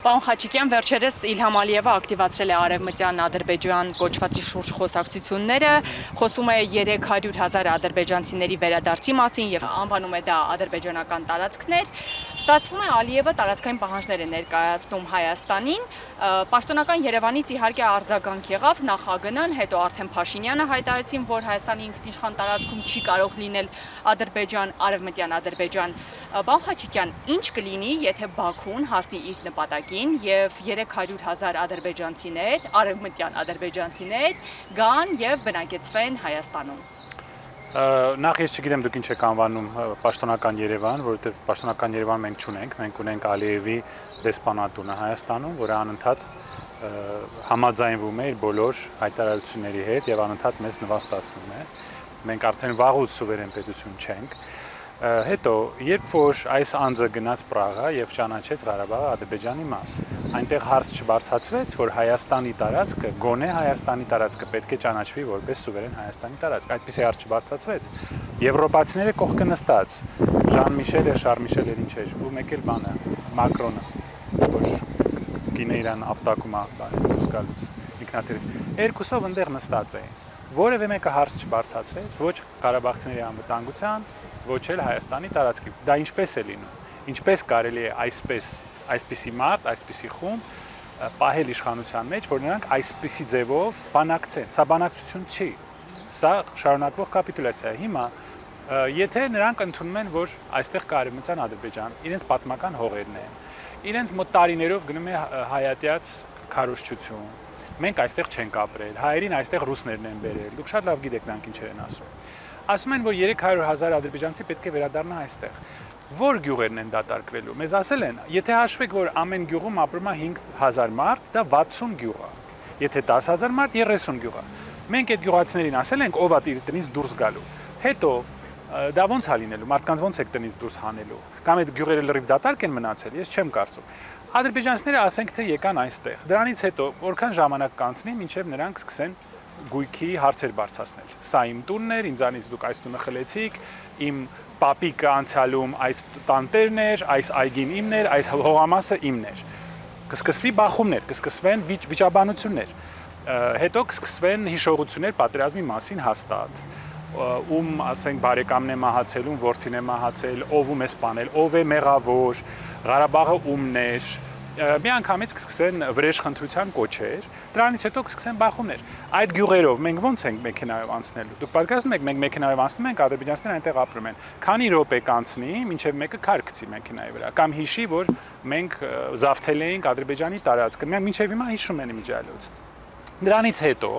Պարոն Խաչիկյան, վերջերս Իլհամ Ալիևը ակտիվացրել է Արևմտյան Ադրբեջան կոչվածի շուրջ խոսակցությունները, խոսում է 300,000 ադրբեջանցիների վերադարձի մասին եւ անվանում է դա ադրբեջանական տարածքներ։ Ստացվում է Ալիևը տարածքային պահանջներ է ներկայացնում Հայաստանին, պաշտոնական Երևանից իհարկե արձագանք եղավ, նախ ԱԳՆ-ն, հետո արդեն Փաշինյանը հայտարարեցին, որ Հայաստանի ինքնիշխան տարածքում չի կարող լինել Ադրբեջան, Արևմտյան Ադրբեջան։ Պարոն Խաչիկյան, ինչ կլինի, եթե Բաքուն հասնի իր նպատակին եւ 300,000 ադրբեջանցիներ, արևմտյան ադրբեջանցիներ գան եւ բնակեցվեն Հայաստանում։ Նախ ես չգիտեմ դուք ինչ եք անվանում պաշտոնական Երևան, որովհետեւ պաշտոնական Երևան մենք չունենք, մենք ունենք Ալիևի դեսպանատունը Հայաստանում, որը անընդհատ համաձայնվում է իր բոլոր հայտարարությունների հետ եւ անընդհատ մեզ նվաստացնում է։ Մենք արդեն վաղուց սուվերեն պետություն չենք։ Հետո, երբ որ այս անձը գնաց Պրաղա եւ ճանաչեց Ղարաբաղը Ադրբեջանի մաս, այնտեղ հարց չբարձրացվեց, որ Հայաստանի տարածքը, գոնե Հայաստանի տարածքը պետք է ճանաչվի որպես սուվերեն Հայաստանի տարածք։ Այդպիսի հարց չբարձրացվեց։ Եվրոպացիները կողքը նստած, Ժան Միշելը, Շարլ Միշելը ինչ էր, ու մեկ էլ բանը, Մակրոնը, որ գինե իրան ապտակում է բանից դուրս գալուց ինքնաթիռից։ Երկուսով այնտեղ նստած էին։ Որևէ մեկը հարց չբարձրացրեց ոչ ղարաբաղցիների անվտանգության, ոչ էլ Հայաստանի տարածքի։ Դա ինչպես է լինում։ Ինչպես կարելի է այսպիսի մարդ, այսպիսի խումբ պահել իշխանության մեջ, որ նրանք այսպիսի ձևով բանակցեն։ Սա բանակցություն չի։ Սա շարունակվող կապիտուլյացիա է։ Հիմա եթե նրանք ընդունում են, որ այստեղ կա Արևմտյան Ադրբեջան, իրենց պատմական հողերն են, իրենց մոտ տարիներով գնում է հայատյաց քարոզչություն։ Մենք այստեղ չենք ապրել, հայերին այստեղ ռուսներն են բերել։ Դուք շատ լավ գիտեք նրանք ինչեր են ասում։ Ասում են, որ 300,000 ադրբեջանցի պետք է վերադառնա այստեղ։ Որ գյուղերն են դատարկվելու։ Մեզ ասել են, եթե հաշվեք, որ ամեն գյուղում ապրում է 5,000 մարդ, դա 60 գյուղ է։ Եթե 10,000 մարդ, 30 գյուղ է։ Մենք այդ գյուղացիներին ասել ենք, ով է իր տնից դուրս գալու։ Հետո դա ոնց է լինելու, մարդկանց ոնց է տնից դուրս հանելու։ Կամ այդ գյուղերը լրիվ դատարկ են մնացել, ես չեմ կարծում։ Ադրբեջանցիները ասենք թե եկան այստեղ։ Դրանից հետո որքան ժամանակ կանցնի, մինչև նրանք սկսեն գույքի հարցեր բարձրացնել։ Սա իմ տունն էր, ինձանից դուք այս տունը խլեցիք, իմ պապիկը անցյալում այս տանտերն էր, այս այգին իմն էր, այս հողամասը իմն էր։ Կսկսվի բախումներ, կսկսվեն վիճաբանություններ։ Հետո կսկսվեն հիշողություններ պատերազմի մասին հաստատ։ Ում, ասենք, բարեկամն է մահացել, ում որդին է մահացել, ով ում է սպանել, ով է մեղավոր, Ղարաբաղը ումն էր։ Միանգամից կսկսեն վրեժխնդրության կոչեր, դրանից հետո կսկսեն բախումներ։ Այդ գյուղերով մենք ոնց ենք մեքենայով անցնելու։ Դուք պատկերացնում եք, մենք մեքենայով անցնում ենք, ադրբեջանցիները այնտեղ ապրում են։ Քանի րոպե կանցնի, մինչև մեկը քար գցի մեքենայի վրա, կամ հիշի, որ մենք զավթել էինք Ադրբեջանի տարածքը։ Մենք մինչև հիմա հիշում են իմիջիայլոց։ Դրանից հետո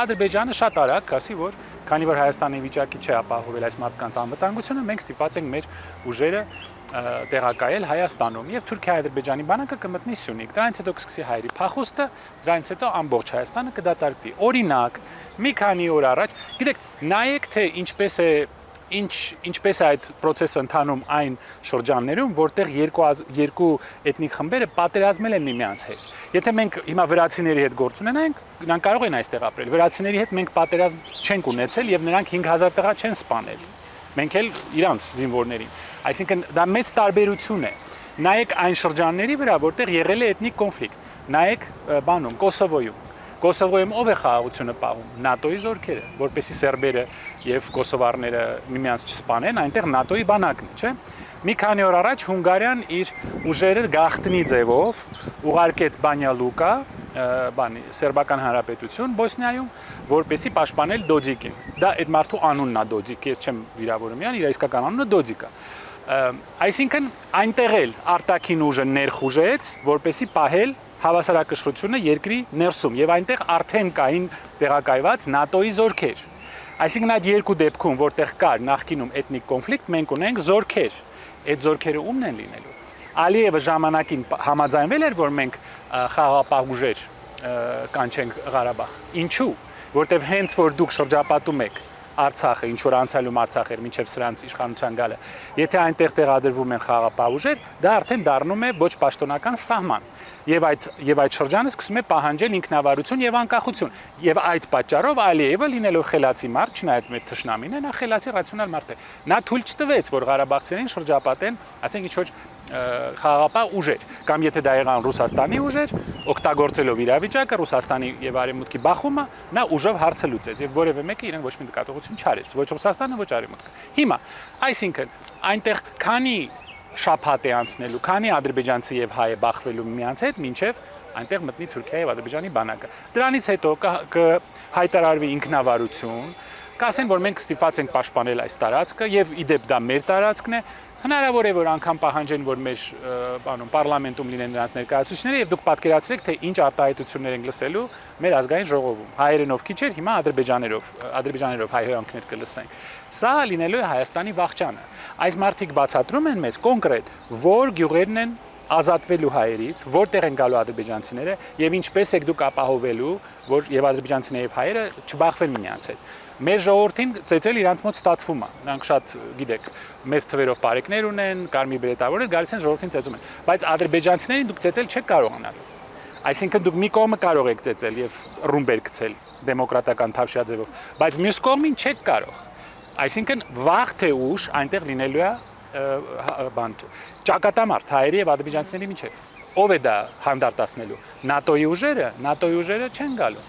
Ադրբեջանը շատ արագ ասի, որ քանի որ Հայաստանի վիճակի չի ապահովել այս մարդկանց անվտանգությունը, մենք ստիպված ենք մեր ուժերը տեղակայել Հայաստանում եւ Թուրքիա-Ադրբեջանի բանակը կմտնի Սյունիք։ Դրանից հետո կսկսի հայերի փախուստը, դրանից հետո ամբողջ Հայաստանը կդատարկվի։ Օրինակ, մի քանի օր առաջ, գիտեք, նայեք թե ինչպես է այդ process-ը ընթանում այն շրջաններում, որտեղ երկու էթնիկ խմբերը պատերազմել են միմյանց հետ։ Եթե մենք հիմա վրացիների հետ գործ ունենանք, նրանք կարող են այստեղ ապրել։ Վրացիների հետ մենք պատերազմ չենք ունեցել եւ նրանք 5,000 տղա չեն սպանել։ Մենք էլ իրանց զինվորներին։ Այսինքն դա մեծ տարբերություն է։ Նայեք այն շրջանների վրա, որտեղ եղել է էթնիկ կոնֆլիկտ։ Նայեք բանում Կոսովոյում։ Կոսովոյում ով է խաղաղությունը պահում։ ՆԱՏՕ-ի զորքերը, որպեսզի սերբերը եւ կոսովարները միմյանց չսպանեն, այնտեղ ՆԱՏՕ-ի բանակն է, չէ՞։ Մի քանի օր առաջ Հունգարիան իր ուժերը գաղտնի ձևով ուղարկեց Բանյա Լուկա, սերբական հանրապետություն Բոսնիայում, որպեսզի պաշտպանել Դոդիկին։ Դա այդ մարդու անունն է Դոդիկ, ես չեմ վիրավորում իրան, իր իսկական անունը Դոդիկ է։ Այսինքն այնտեղ էլ արտաքին ուժը ներխուժեց, որպեսզի պահել հավասարակշռությունը երկրի ներսում եւ այնտեղ արդեն կային տեղակայված ՆԱՏՕ-ի զորքեր։ Այսինքն այդ երկու դեպքում, որտեղ կար նախկինում էթնիկ կոնֆլիկտ, մենք ունենք զորքեր։ Այդ զորքերը ումն են լինելու։ Ալիևը ժամանակին համաձայնվել էր, որ մենք խաղաղապահ ուժեր կանչենք Ղարաբաղ։ Ինչու՞։ Որտեղ հենց որ դուք շրջապատում եք Արցախը, ինչ որ անցյալում Արցախ էր մինչև սրանց իշխանության գալը, եթե այնտեղ տեղադրվում են խաղաղապահ ուժեր, դա արդեն դառնում է ոչ պաշտոնական սահման։ Եվ այդ շրջանը սկսում է պահանջել ինքնավարություն եւ անկախություն։ Եւ այդ պատճառով Ալիևը լինելով խելացի մարդ, չնայած մեր թշնամին է, նա խելացի ռացիոնալ մարդ է։ Նա թույլ չտվեց, որ ղարաբաղցիներին շրջապատեն, ասենք ինչ-որ խաղաղապահ ուժեր, կամ եթե դա եղան Ռուսաստանի ուժեր, օգտագործելով իրավիճակը Ռուսաստանի եւ Արևմուտքի բախումը, նա ուժով հարցը լուծեց եւ որևէ մեկը իրեն ոչ մի նկատողություն չարեց, ոչ Ռուսաստանը, ոչ Արևմուտքը։ Հիմա, այսինքն, այնտեղ քանի շաբաթ է անցնելու, քանի ադրբեջանցի եւ հայ է բախվելու միմյանց հետ, մինչեւ այնտեղ մտնի Թուրքիայի եւ Ադրբեջանի բանակը։ Դրանից հետո կհայտարարվի ինքնավարություն, կասեն, որ մենք ստիպված ենք պաշտպանել այս տարածքը եւ իդեպ դա մեր տարածքն է, հնարավոր է որ անգամ պահանջեն, որ մեր պարլամենտում լինեն նրանց ներկայացուցիչները եւ դուք պատկերացրեք, թե ինչ արտահայտություններ են լսելու մեր ազգային ժողովում։ Հայերենով քիչ էր, հիմա ադրբեջաներով հայհոյանքներ կլսենք։ Սա լինելու է Հայաստանի վախճանը։ Այս մարդիկ բացատրում են մեզ կոնկրետ, որ գյուղերն են ազատվելու հայերից, որտեղ են գալու ադրբեջանցիները եւ ինչպես եք դուք ապահովելու, որ եւ ադրբեջանցիները եւ հայերը չբախվեն միմյանց հետ։ Մեր ժողովրդին ծեծել իրանց մոտ ստացվում է։ Նրանք շատ, գիտեք, մեծ թվերով բարեկներ ունեն, կարմիր բրետավորներ, գալիս են ժողովրդին ծեծում են, բայց ադրբեջանցիներին դուք ծեծել չեք կարողանալու։ Այսինքն դուք մի կողմը կարող եք ծեծել եւ ռումբեր գցել դեմոկրատական թավշյա ձևով, բայց մյուս կողմին չեք կարող։ Այսինքն վաղ թե ուշ այնտեղ լինելու է ճակատամարտ հայերի եւ ադրբեջանցիների միջեւ։ Ով է դա հանդարտացնելու։ ՆԱՏՕ-ի ուժերը չեն գալու։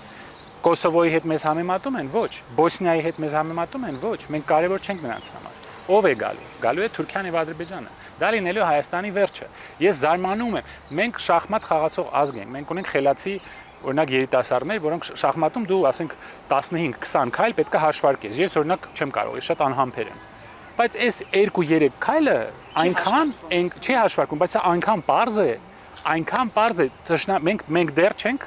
Կոսովոյի հետ մեզ համեմատում են, ոչ, Բոսնիայի հետ մեզ համեմատում են, ոչ, մենք կարևոր չենք նրանց համար։ Ով է գալու։ Գալու է Թուրքիան եւ Ադրբեջանը։ Դա լինելու Հայաստանի վերջը։ Ես զարմանում եմ, մենք շախմատ խաղացող ազգ ենք, մենք ունենք խելացի օրինակ երիտասարդներ, որոնք շախմատում դու ասենք 15-20 քայլ պետք է հաշվարկես։ Ես օրինակ չեմ կարող, ես շատ անհամբեր եմ։ Բայց այս 2-3 քայլը այնքան չի հաշվարկում, բայց սա այնքան պարզ է, մենք դեռ չենք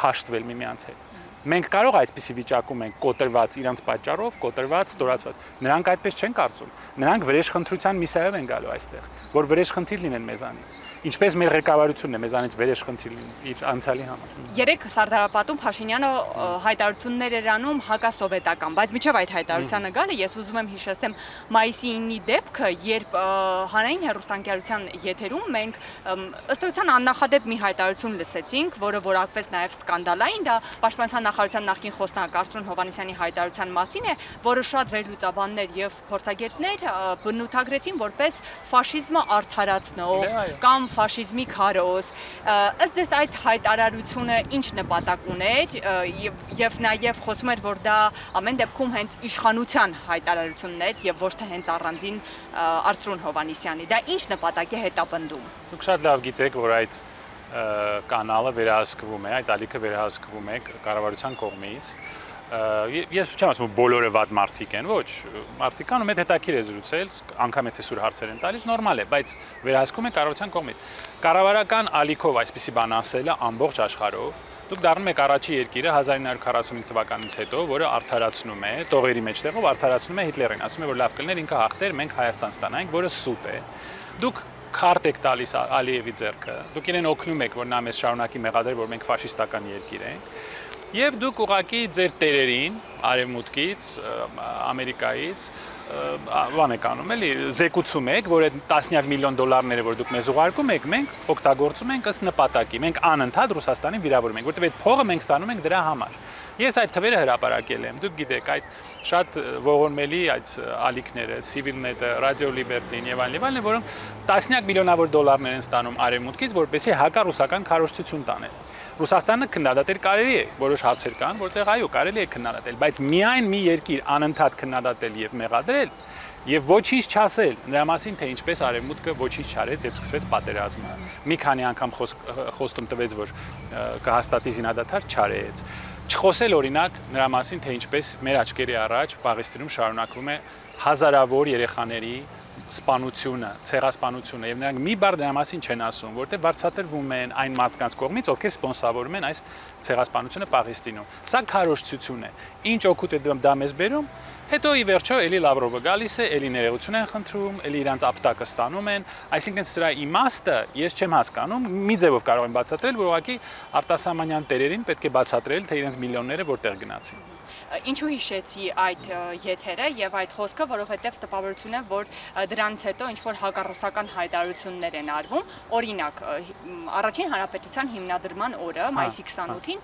հաշտվել միմյանց հետ։ Մենք կարող այսպիսի վիճակում ենք կոտրված իրանց պատճառով, կոտրված, ստորացված։ Նրանք այդպես չեն կարծում։ Նրանք վրեժխնդրության միսիայով են գալու այստեղ, որ վրեժխնդիր լինեն մեզանից։ Ինչպես մեր ղեկավարությունն է մեզանից վրեժխնդիր լինի իր անցյալի համար։ Երեք Սարդարապատում Փաշինյանը հայտարարություններ էր անում հակասովետական, բայց միջև այդ հայտարարությանը գալը ես ուզում եմ հիշեցնեմ մայիսի 9-ի դեպքը, երբ հանրային հեռուստաընկերության եթերում մենք ըստ էության աննախադեպ մի հայտարարություն լսեցինք, որը որակվեց նաև սկանդալային, դա Պաշտպանության նախարարության նախկին խոսնակ Արծրուն Հովհաննիսյանի հայտարարության մասին է, որը շատ վերլուծաբաններ եւ փորձագետներ բնութագրեցին որպես ֆաշիզմը արդարացնող կամ ֆաշիզմի քարոզ։ Ըստ ես այդ հայտարարությունը ինչ նպատակ ուներ եւ նաեւ խոսում էր, որ դա ամեն դեպքում հենց իշխանության հայտարարություններ եւ ոչ թե հենց առանձին Արծրուն Հովհաննիսյանի։ Դա ինչ նպատակ է հետապնդում։ Դուք շատ լավ գիտեք, որ այդ կանալը վերահսկվում է, այդ ալիքը վերահսկվում է կառավարության կողմից։ Ես չեմ ասում բոլորը վատ մարդիկ են, ոչ, մարդիկ կան ու մեծ հետաքրքիր է զրուցել, անգամ եթե սուր հարցեր են տալիս, նորմալ է, բայց վերահսկվում է կառավարության կողմից։ Կառավարական ալիքով այսպիսի բան ասելը ամբողջ աշխարհով դուք դառնում եք առաջի երկիրը 1945 թվականից հետո, որը արդարացնում է, տողերի մեջտեղով արդարացնում է Հիտլերին, ասում է, որ լավ կլիներ ինքը հաղթեր, մենք Հայաստան ստանանք, որը սուտ է։ Դուք քարտ եք տալիս Ալիևի ձեռքը, դուք իրեն օգնում եք, որ նա մեզ շարունակի մեղադրել, որ մենք ֆաշիստական երկիր ենք, եւ դուք ուղղակի ձեր տերերին Արևմուտքից, Ամերիկայից բան եք անում, էլի, զեկուցում եք, որ այդ տասնյակ միլիոն դոլարները, որ դուք մեզ ուղարկում եք, մենք օգտագործում ենք ըստ նպատակի, մենք անընդհատ Ռուսաստանին վիրավորում ենք, որտեղ այդ փողը մենք ստանում ենք դրա համար։ Ես այդ թվերը հրապարակել եմ, դուք գիտեք, այդ շատ ողորմելի այդ ալիքները, Civilnet-ը, Radio Liberty-ն եւ այլն, որոնք տասնյակ միլիոնավոր դոլարներ են ստանում Արևմուտքից, որպեսզի հակառուսական քարոզչություն տանեն։ Ռուսաստանը քննադատել կարելի է, որոշ հարցեր կան, որտեղ այո, կարելի է քննադատել, բայց միայն մի երկիր անընդհատ քննադատել եւ մեղադրել եւ ոչինչ չասել նրա մասին, թե ինչպես Արևմուտքը ոչինչ չարեց եւ սկսվեց պատերազմը։ Մի քանի անգամ խոստում տվեց, որ կհաստատի զինադադար, չարեց։ Չխոսել օրինակ նրա մասին, թե ինչպես մեր աչքերի առաջ Պաղեստինում շարունակվում է հազարավոր երեխաների սպանությունը, ցեղասպանությունը եւ նրանք մի բառ դրա մասին չեն ասում, որտեղ վարձատրվում են այն մարդկանց կողմից, ովքեր սպոնսորվում են այս ցեղասպանությունը Պաղեստինում։ Սա քարոզչություն է։ Ինչ օգուտ է դա մեզ բերում։ Հետո ի վերջո էլի Լավրովը գալիս է, էլի ներողություն են խնդրում, էլի իրանց ապտակը ստանում են, այսինքն սրա իմաստը ես չեմ հասկանում, մի ձևով կարող եմ բացատրել, որ ուղղակի արտասահմանյան տերերին պետք է բացատրել, թե իրենց միլիոնները որտեղ գնացին։ Ինչու հիշեցի այդ եթերը եւ այդ խոսքը, որովհետեւ տպավորություն է, որ դրանից հետո ինչ որ հակառուսական հայտարարություններ են արվում, օրինակ առաջին հանրապետության հիմնադրման օրը, մայիսի 28-ին,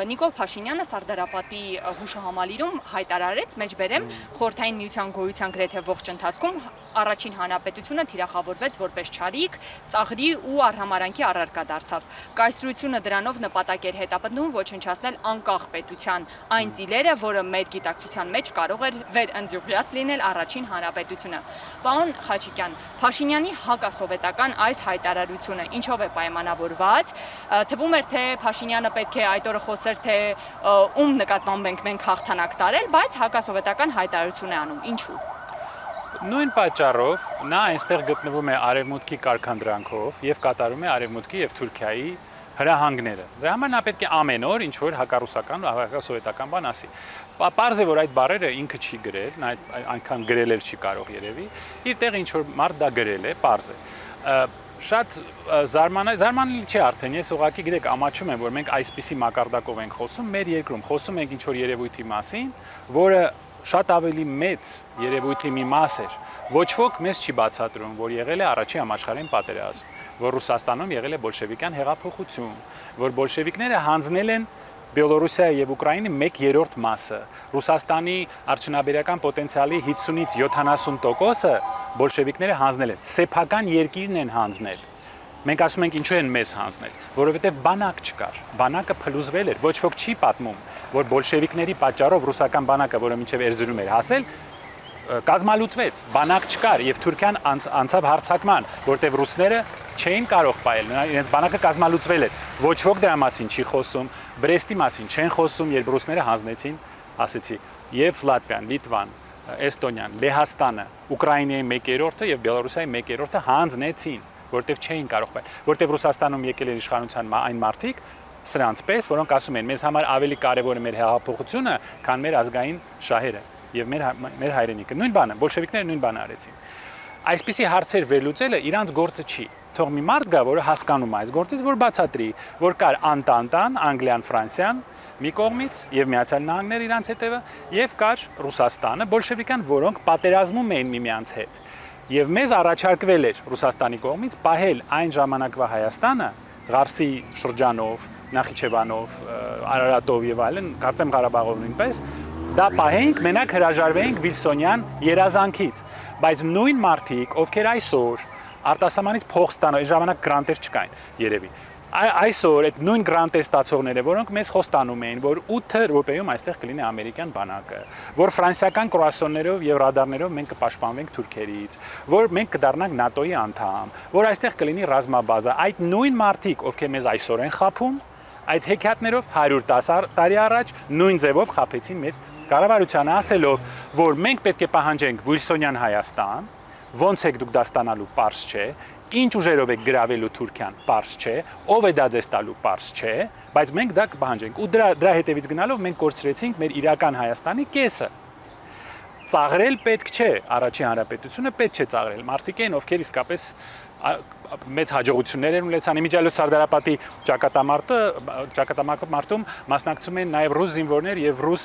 Նիկոլ Փաշինյանը Սարդարապատի հուշահամալիրում հայտարարեց, մեջբերեմ, Խորհրդային Միության գոյության գրեթե ողջ ընթացքում առաջին հանրապետությունը թիրախավորվեց որպես չարիք, ծաղրի ու արհամարանքի առարկա դարձավ։ Կայսրությունը դրանով նպատակ էր հետապնդում ոչնչացնել անկախ պետության այն ծիլերը, որը մեր գիտակցության մեջ կարող էր վերընձյուղյաց լինել առաջին հանրապետությունը։ Պարոն Խաչիկյան, Փաշինյանի հակասովետական այս հայտարարությունը ինչով է պայմանավորված։ Թվում էր, թե Փաշինյանը պետք է այդ օրը խոսեր, թե ում նկատմամբ մենք հաղթանակ տարել, բայց հակասովետական հայտարարություն է անում։ Ինչու։ Նույն պատճառով նա այնտեղ գտնվում է արևմուտքի կարգանդրանքով եւ կատարում է արևմուտքի եւ Թուրքիայի հրահանգները։ Դրա համար նա պետք է ամեն օր ինչ որ հակառուսական, հակասովետական բան ասի։ Պարզ է, որ այդ բառերը ինքը չի գրել, նա այնքան գրել էլ չի կարող երևի։ Իր տեղ ինչ որ մարդ դա գրել է, պարզ է։ Շատ զարմանալի չէ արդեն, ես ուղղակի գիտեք, ամաչում եմ, որ մենք այսպիսի մակարդակով ենք խոսում մեր երկրում, խոսում ենք ինչ որ երևույթի մասին, որը շատ ավելի մեծ երևույթի մի մաս էր։ Ոչ ոք մեզ չի բացատրում, որ եղել է առաջին համաշխարհային պատերազմ, որ Ռուսաստանում եղել է բոլշևիկյան հեղափոխություն, որ բոլշևիկները հանձնել են Բելոռուսիայի եւ Ուկրաինի 1/3 մասը, Ռուսաստանի արդյունաբերական պոտենցիալի 50-ից 70%-ը բոլշևիկները հանձնել են, սեփական երկիրն են հանձնել։ Մենք ասում ենք ինչու են մեզ հանձնել, որովհետև բանակ չկար, բանակը փլուզվել էր, ոչ ոք չի պատմում, որ բոլշևիկների պատճառով ռուսական բանակը, որը մինչև Էրզրում էր հասել, կազմալուծվեց, բանակ չկար եւ Թուրքիան անցավ հարձակման, որտեղ ռուսները չէին կարող պայել, իրենց բանակը կազմալուծվել էր, ոչ ոք դրա մասին չի խոսում, Բրեստի մասին չեն խոսում, երբ ռուսները հանձնեցին, ասեցի, եւ Լատվիան, Լիտվան, Էստոնիան, Լեհաստանը, Ուկրաինայի 1/3-ը եւ Բելոռուսիայի 1/3-ը հանձնեցին, որտեղ չէին կարող պայել, որտեղ Ռուսաստանում եկել էր իշխանության այն մարդիկ, սրանց պես, որոնք ասում են, մեզ համար ավելի կարևոր է մեր հեղափոխությունը, քան մեր ազգային շահերը եւ մեր հայրենիքը։ Նույն բանը, բոլշևիկները նույն բանը արեցին։ Այսպիսի հարցեր վերլուծելը իրանց գործը չի։ Թող մի մարդ գա, որը հասկանում է այս գործից, որ բացատրի, որ կար Անտանտան, Անգլիան, Ֆրանսիան մի կողմից եւ Միացյալ Նահանգները իրանց հետևը եւ կար Ռուսաստանը, բոլշևիկան, որոնք պատերազմում էին միմյանց հետ։ Եվ մեզ առաջարկվել էր Ռուսաստանի կողմից պահել այն ժամանակվա Հայաստանը Ղարսի շրջանով, Նախիջևանով, Արարատով եւ այլն, կարծեմ Ղարաբաղով նույնպես, դա պահենք, մենակ հրաժարվեինք Վիլսոնյան երազանքից, բայց նույն մարդիկ, ովքեր այսօր արտասահմանից փող ստանան, այս ժամանակ գրանտեր չկային, երևի։ Այսօր այդ նույն գրանտեր ստացողները, որոնք մեզ խոստանում էին, որ 8 րոպեում այստեղ կլինի ամերիկյան բանակը, որ ֆրանսիական կրուասոններով եւ ռադարներով մենք կպաշտպանվենք թուրքերից, որ մենք կդառնանք ՆԱՏՕ-ի անդամ, որ այստեղ կլինի ռազմաբազա, այդ նույն մարդիկ, ովքեր մեզ այսօր են խաբում, այդ հեքիաթներով 110 տարի առաջ նույն ձևով խաբեցին մեր կառավարությանը, ասելով, որ մենք պետք է պահանջենք Վիլսոնյան Հայաստան, ոնց եք դուք դա ստանալու, պարզ չէ, ինչ ուժերով եք գրավելու Թուրքիան, պարզ չէ, ով է դա ձեզ տալու, պարզ չէ, բայց մենք դա կպահանջենք։ Ու դրա հետևից գնալով մենք կորցրեցինք մեր իրական Հայաստանի կեսը։ Ծաղրել պետք չէ, առաջին հանրապետությունը պետք չէ ծաղրել։ Մարդիկ են, ովքեր իսկապես մեծ հաջողություններ են ունեցան, իմիջիալոց Սարդարապատի ճակատամարտում մասնակցում են նաև ռուս զինվորներ եւ ռուս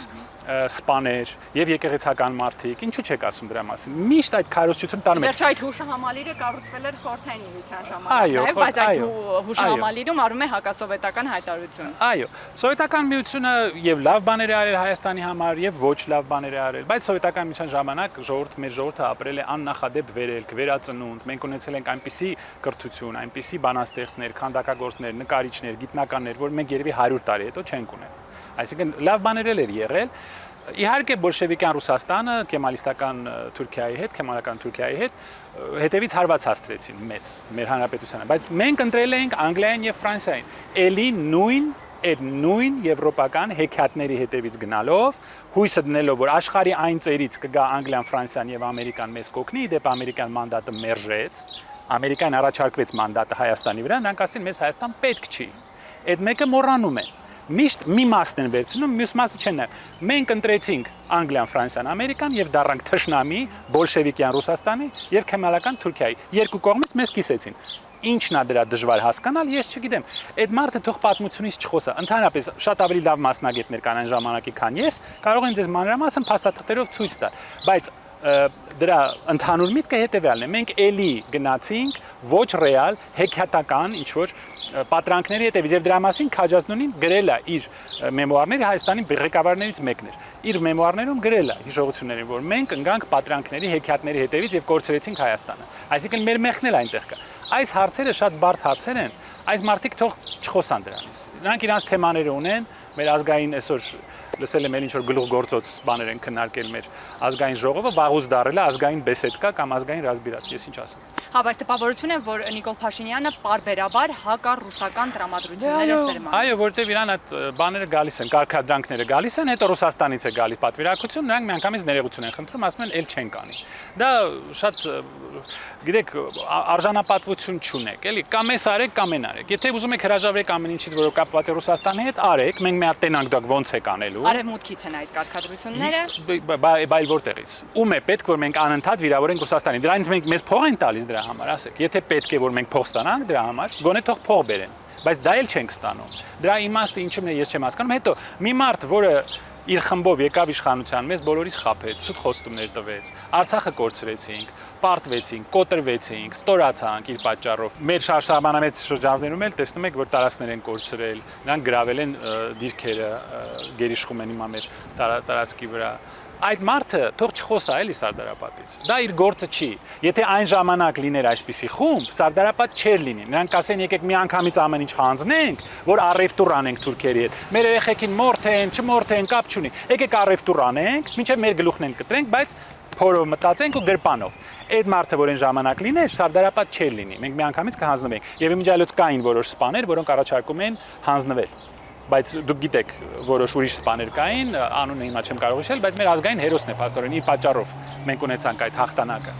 սպաներ եւ եկեղեցական մարդիկ, ինչու չեք ասում դրա մասին։ Միշտ այդ քարոզչությունը տանում է։ Վերջ այդ հուշահամալիրը կառուցվել էր Խորհրդային Միության ժամանակ, բայց այդ հուշահամալիրում արվում է հակասովետական հայտարարություն։ Այո, Սովետական Միությունը եւ լավ բաներ է արել Հայաստանի համար եւ ոչ լավ բաներ է արել, բայց Սովետական Միության ժամանակ մեր ժողովուրդը ապրել է աննախադեպ վերելք, վերածնունդ, մենք ունեցել ենք այնպիսի կրթություն, այնպիսի բանաստեղծներ, քանդակագործներ, նկարիչներ, գիտնականներ, որ մենք երևի 100 տարի հետո չենք ունենա։ Այսինքն լավ բաներ էլ էր եղել։ Իհարկե բոլշևիկյան Ռուսաստանը կեմալիստական Թուրքիայի հետ հետևից հարված հասցրեցին մեր հանրապետությանը, բայց մենք ընտրել էինք Անգլիային եւ Ֆրանսիային։ Էլի նույն եվրոպական հեքիաթների հետևից գնալով, հույսը դնելով, որ աշխարհի այն ծերից կգա Անգլիան, Ֆրանսիան եւ Ամերիկան մեզ կօգնի, դեպ ամերիկյան մանդատը մերժեց, Ամերիկան առաջարկվեց մանդատը Հայաստանի վրա, նրանք ասին մեզ Հայաստան պետք չի։ Այդ մեկը մոռանում է։ միշտ մի մասն են վերցնում, մյուս մասը չեն նայում։ Մենք ընտրեցինք Անգլիան, Ֆրանսիան, Ամերիկան եւ դառանք թշնամի բոլշևիկյան Ռուսաստանի եւ քեմալական Թուրքիայի։ Երկու կողմից մեզ կիսեցին։ Ինչն է դրա դժվար հասկանալ, ես չգիտեմ։ Այդ մարդը թող պատմությունից չխոսա։ Ընդհանրապես շատ ավելի լավ մասնագետներ կան այն ժամանակի, քան ես, կարող են ձեզ մանրամասն փաստաթղթերով ցույց տալ, բայց դրա ընդհանուր միտքը հետեւյալն է. մենք էլի գնացինք ոչ ռեալ հեքիաթական ինչ որ պատրանքների հետևից եւ դրա մասին Քաջազնունին գրել է իր մեմուարները Հայաստանի ղեկավարներից մեկն էր։ Իր մեմուարներում գրել է հիշողություններին, որ մենք ընկանք պատրանքների հեքիաթների հետևից եւ կորցրեցինք Հայաստանը։ Այսինքն մեր մեղքն էլ այնտեղ կա։ Այս հարցերը շատ բարդ հարցեր են, այս մարդիկ թող չխոսան դրանից։ Նրանք իրանց թեմաները ունեն, մեր ազգային այսօր լսել եմ ինչ որ գլուխգործոց բաներ են քննարկել մեր ազգային ժողովը, վաղուց դարել է ազգային բեսեդկա կամ ազգային ռազմիրատ, ես ինչ ասեմ։ Հա, բայց տպավորություն է, որ Նիկոլ Փաշինյանը պարբերաբար հակառուսական տրամադրություններ է սերմանում։ Այո, որտեվ իրան այդ բաները գալիս են, կարգադրանքները գալիս են, հետո Ռուսաստանից է գալի պատվիրակություն, նրանք միանգամից ներողություն են խնդրում, ասում են, «Էլ չեն կանի»։ Դա շատ, գիտեք, արժանապատվություն չունեք, էլի, կամ էս արեք, կամ այն արեք։ Եթե ուզում եք հրաժարվեք ամեն ինչից, որը կապված է Ռուսաստանի հետ, արեք, մենք մի հատ տենանք դա ոնց է կանելու։ Արևմուտքից են այդ կարգադրությունները։ Բայց որտեղից։ Ում է պետք, որ մենք անընդհատ վիրավորենք Ռուսաստանին։ Դրանից մենք մեզ փող են տալիս դրա համար, ասեք։ Եթե պետք է որ մենք փող ստանանք դրա համար, գոնե թող փող բերեն։ Բայց դա էլ չենք ստանում։ Դրա իմաստը ինչու՞մն է, ես չեմ հասկանում։ Հետո մի մարդ, որը իր խմբով եկավ իշխանության, մեզ բոլորիս խաբեց, սուտ խոստումներ տվեց։ Արցախը կորցրեցինք, պարտվեցինք, կոտրվեցինք, ստորացանք իր պատճառով։ Մեր շարժաբանամեծ շրջաններում էլ տեսնում եք, որ տարածքներ են կորցրել, նրանք գրավել են դիրքերը, գերիշխում են հիմա մեր տարածքի վրա։ Այդ մարդը թող չխոսա էլի Սարդարապատից։ Դա իր գործը չի։ Եթե այն ժամանակ լիներ այսպիսի խումբ, Սարդարապատ չէր լինի։ Նրանք ասեն եկեք մի անգամից ամեն ինչ հանձնենք, որ առևտուր անենք թուրքերի հետ։ Մեր երեխեքին մորթեն, չմորթեն, կապ չունի։ Եկեք առևտուր անենք, մինչև մեր գլուխն են կտրենք, բայց փորով մտածենք ու գրպանով։ Այդ մարդը, որ այն ժամանակ լիներ, Սարդարապատ չէր լինի։ Մենք մի անգամից կհանձնվենք։ Եվ իմիջիայլոց կային որոշ սպաներ, որոնք առաջարկում են հանձնվել։ Բայց դուք գիտեք, որոշ ուրիշ սպաներ կային, անունը հիմա չեմ կարող հիշել, բայց մեր ազգային հերոսն է փաստորեն իր պատճառով մենք ունեցանք այդ հաղթանակը։